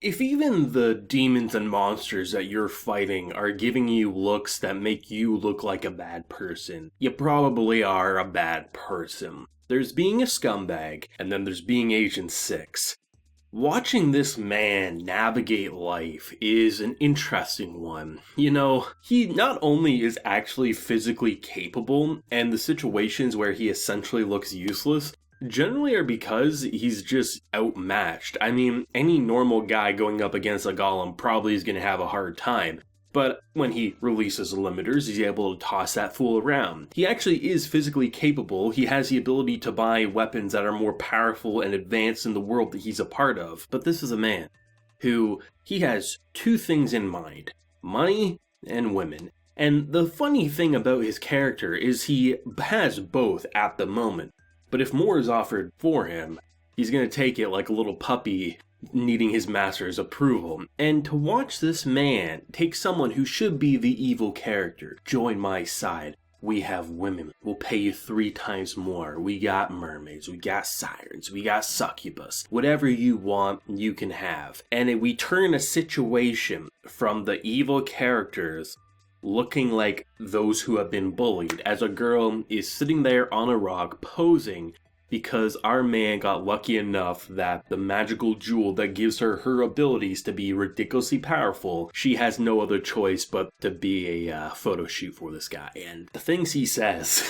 If even the demons and monsters that you're fighting are giving you looks that make you look like a bad person, you probably are a bad person. There's being a scumbag, and then there's being Agent 6. Watching this man navigate life is an interesting one. You know, he not only is actually physically capable, and the situations where he essentially looks useless generally are because he's just outmatched. I mean, any normal guy going up against a golem probably is going to have a hard time. But when he releases the limiters, he's able to toss that fool around. He actually is physically capable. He has the ability to buy weapons that are more powerful and advanced in the world that he's a part of. But this is a man who, he has two things in mind: money and women. And the funny thing about his character is he has both at the moment. But if more is offered for him, he's going to take it like a little puppy needing his master's approval. And to watch this man take someone who should be the evil character, join my side. We have women. We'll pay you 3 times more. We got mermaids. We got sirens. We got succubus. Whatever you want, you can have. And we turn a situation from the evil characters looking like those who have been bullied, as a girl is sitting there on a rock posing because our man got lucky enough that the magical jewel that gives her her abilities to be ridiculously powerful, she has no other choice but to be a photo shoot for this guy. And the things he says...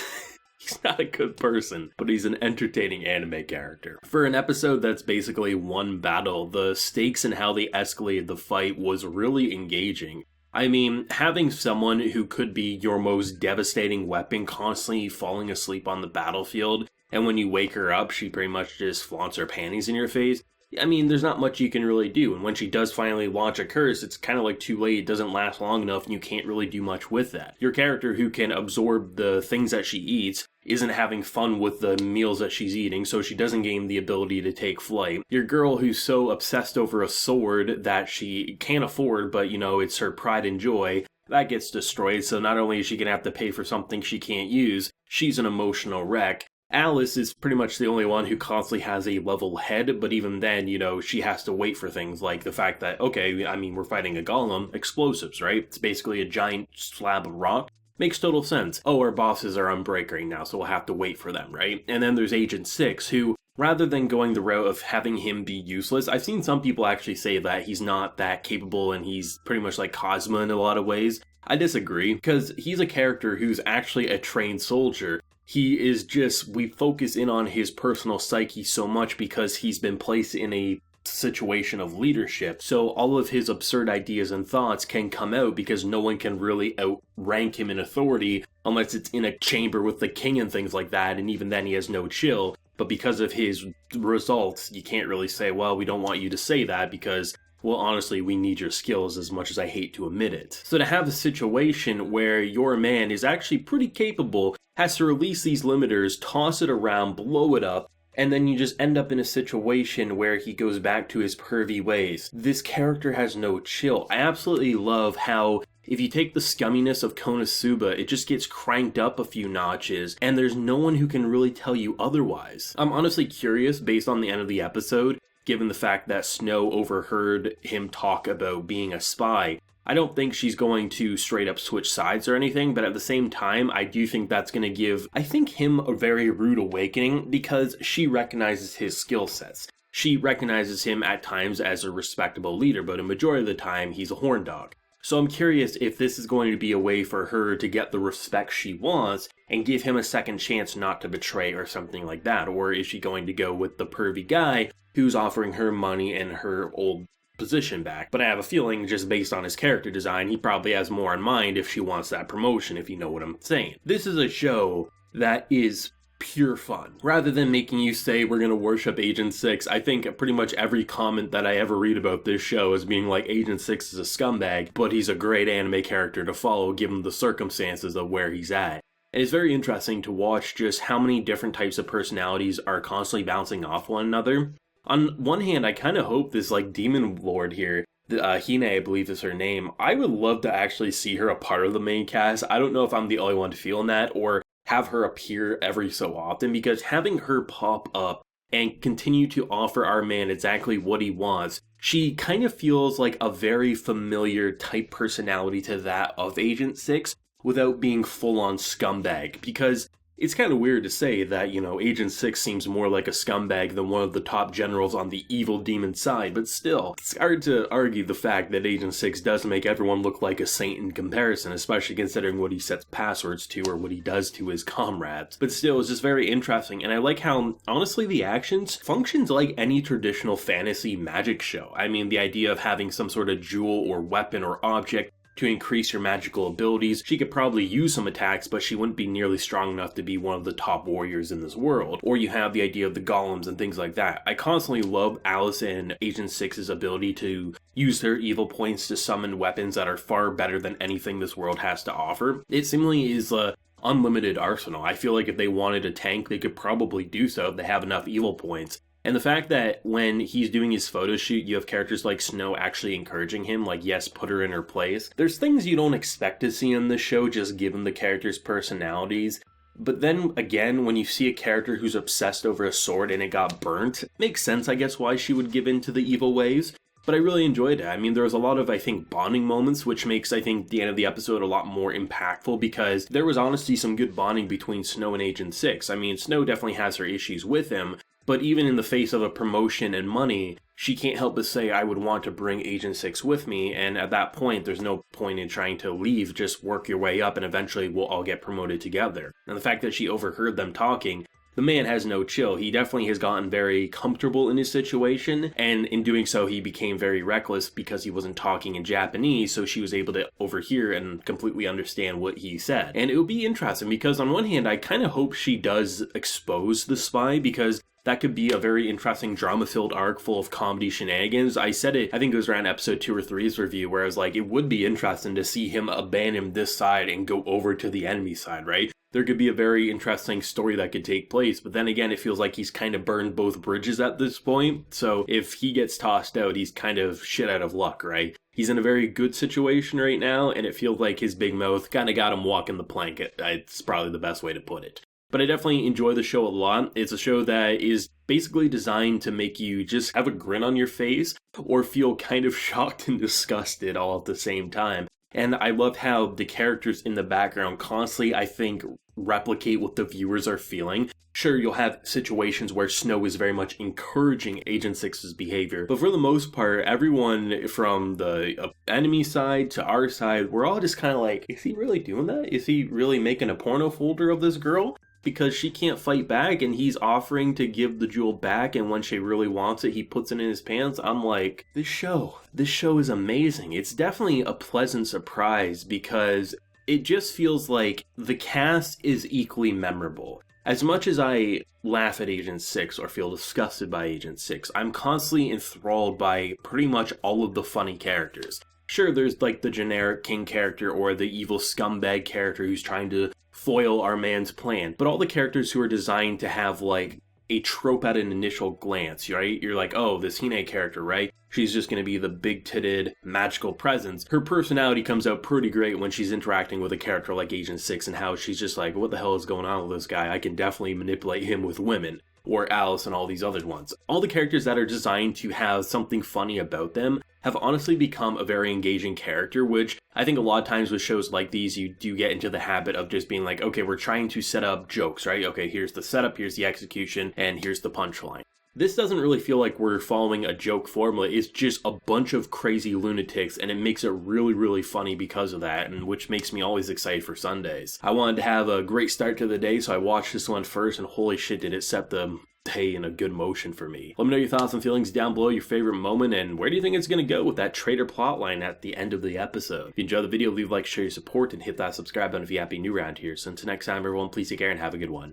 He's not a good person, but he's an entertaining anime character. For an episode that's basically one battle, the stakes and how they escalated the fight was really engaging. I mean, having someone who could be your most devastating weapon constantly falling asleep on the battlefield, and when you wake her up, she pretty much just flaunts her panties in your face. I mean, there's not much you can really do, and when she does finally launch a curse, it's kind of like too late, it doesn't last long enough, and you can't really do much with that. Your character who can absorb the things that she eats isn't having fun with the meals that she's eating, so she doesn't gain the ability to take flight. Your girl who's so obsessed over a sword that she can't afford, but you know, it's her pride and joy, that gets destroyed, so not only is she gonna have to pay for something she can't use, she's an emotional wreck. Alice is pretty much the only one who constantly has a level head, but even then, you know, she has to wait for things like the fact that, okay, I mean, we're fighting a golem, explosives, right? It's basically a giant slab of rock. Makes total sense. Oh, our bosses are unbreaking now, so we'll have to wait for them, right? And then there's Agent 6, who, rather than going the route of having him be useless, I've seen some people actually say that he's not that capable and he's pretty much like Cosmo in a lot of ways. I disagree, because he's a character who's actually a trained soldier. He is just, we focus in on his personal psyche so much because he's been placed in a situation of leadership. So all of his absurd ideas and thoughts can come out because no one can really outrank him in authority unless it's in a chamber with the king and things like that, and even then he has no chill. But because of his results, you can't really say, well, we don't want you to say that because, well, honestly, we need your skills as much as I hate to admit it. So to have a situation where your man is actually pretty capable, has to release these limiters, toss it around, blow it up, and then you just end up in a situation where he goes back to his pervy ways. This character has no chill. I absolutely love how if you take the scumminess of Konosuba, it just gets cranked up a few notches, and there's no one who can really tell you otherwise. I'm honestly curious, based on the end of the episode, given the fact that Snow overheard him talk about being a spy. I don't think she's going to straight up switch sides or anything, but at the same time, I do think that's going to give, I think, him a very rude awakening because she recognizes his skill sets. She recognizes him at times as a respectable leader, but a majority of the time, he's a horn dog. So I'm curious if this is going to be a way for her to get the respect she wants and give him a second chance not to betray or something like that, or is she going to go with the pervy guy who's offering her money and her old position back? But I have a feeling, just based on his character design, he probably has more in mind if she wants that promotion, if you know what I'm saying. This is a show that is pure fun. Rather than making you say we're gonna worship Agent 6, I think pretty much every comment that I ever read about this show is being like, Agent 6 is a scumbag, but he's a great anime character to follow given the circumstances of where he's at. And it's very interesting to watch just how many different types of personalities are constantly bouncing off one another. On one hand, I kind of hope this like demon lord here, Hine, I believe is her name, I would love to actually see her a part of the main cast. I don't know if I'm the only one feeling that, or have her appear every so often, because having her pop up and continue to offer our man exactly what he wants, she kind of feels like a very familiar type personality to that of Agent 6 without being full-on scumbag, because it's kind of weird to say that, Agent 6 seems more like a scumbag than one of the top generals on the evil demon side, but still, it's hard to argue the fact that Agent 6 does make everyone look like a saint in comparison, especially considering what he sets passwords to or what he does to his comrades. But still, it's just very interesting, and I like how, honestly, the actions functions like any traditional fantasy magic show. I mean, the idea of having some sort of jewel or weapon or object to increase your magical abilities. She could probably use some attacks, but she wouldn't be nearly strong enough to be one of the top warriors in this world. Or you have the idea of the golems and things like that. I constantly love Alice and Agent 6's ability to use their evil points to summon weapons that are far better than anything this world has to offer. It seemingly is a unlimited arsenal. I feel like if they wanted a tank, they could probably do so if they have enough evil points. And the fact that when he's doing his photo shoot, you have characters like Snow actually encouraging him, like, yes, put her in her place. There's things you don't expect to see in this show, just given the characters' personalities. But then again, when you see a character who's obsessed over a sword and it got burnt, it makes sense, I guess, why she would give in to the evil ways. But I really enjoyed it. I mean, there was a lot of, I think, bonding moments, which makes, I think, the end of the episode a lot more impactful, because there was honestly some good bonding between Snow and Agent 6. I mean, Snow definitely has her issues with him, but even in the face of a promotion and money, she can't help but say, I would want to bring Agent 6 with me, and at that point, there's no point in trying to leave, just work your way up and eventually we'll all get promoted together. And the fact that she overheard them talking, the man has no chill. He definitely has gotten very comfortable in his situation, and in doing so, he became very reckless because he wasn't talking in Japanese, so she was able to overhear and completely understand what he said. And it would be interesting because on one hand, I kind of hope she does expose the spy, because that could be a very interesting drama-filled arc full of comedy shenanigans. I said it, I think it was around episode 2 or 3's review, where I was like, it would be interesting to see him abandon this side and go over to the enemy side, right? There could be a very interesting story that could take place, but then again, it feels like he's kind of burned both bridges at this point, so if he gets tossed out, he's kind of shit out of luck, right? He's in a very good situation right now, and it feels like his big mouth kind of got him walking the plank. It's probably the best way to put it. But I definitely enjoy the show a lot. It's a show that is basically designed to make you just have a grin on your face or feel kind of shocked and disgusted all at the same time. And I love how the characters in the background constantly, I think, replicate what the viewers are feeling. Sure, you'll have situations where Snow is very much encouraging Agent 6's behavior, but for the most part, everyone from the enemy side to our side, we're all just kind of like, is he really doing that? Is he really making a porno folder of this girl? Because she can't fight back and he's offering to give the jewel back, and when she really wants it, he puts it in his pants. I'm like, this show is amazing. It's definitely a pleasant surprise because it just feels like the cast is equally memorable. As much as I laugh at Agent 6 or feel disgusted by Agent 6, I'm constantly enthralled by pretty much all of the funny characters. Sure, there's like the generic king character or the evil scumbag character who's trying to foil our man's plan, but all the characters who are designed to have like a trope at an initial glance, right? You're like, oh, this Hine character, right? She's just going to be the big-titted magical presence. Her personality comes out pretty great when she's interacting with a character like Agent 6 and how she's just like, what the hell is going on with this guy? I can definitely manipulate him with women. Or Alice and all these other ones. All the characters that are designed to have something funny about them have honestly become a very engaging character, which I think a lot of times with shows like these, you do get into the habit of just being like, okay, we're trying to set up jokes, right? Okay, here's the setup, here's the execution, and here's the punchline. This doesn't really feel like we're following a joke formula. It's just a bunch of crazy lunatics, and it makes it really, really funny because of that, and which makes me always excited for Sundays. I wanted to have a great start to the day, so I watched this one first, and holy shit, did it set the day in a good motion for me. Let me know your thoughts and feelings down below, your favorite moment, and where do you think it's going to go with that traitor plotline at the end of the episode. If you enjoyed the video, leave a like, share your support, and hit that subscribe button if you're happy new around here. So until next time, everyone, please take care and have a good one.